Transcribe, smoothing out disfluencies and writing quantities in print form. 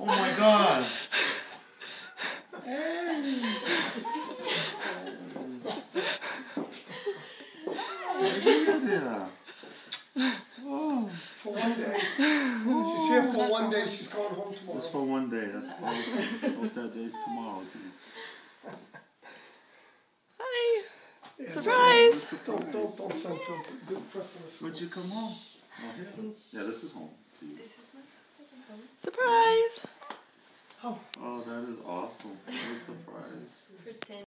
Oh my God. Oh. For one day. She's here for one day. She's going home tomorrow. Just for one day. That's awesome. Hope that day's tomorrow too. Hi. Yeah, Surprise. Don't send Phil. Good person. When'd you come home? Oh, here. Yeah, this is home to you. This is my second home. Surprise. Oh. Oh, that is awesome. What a surprise. Pretend.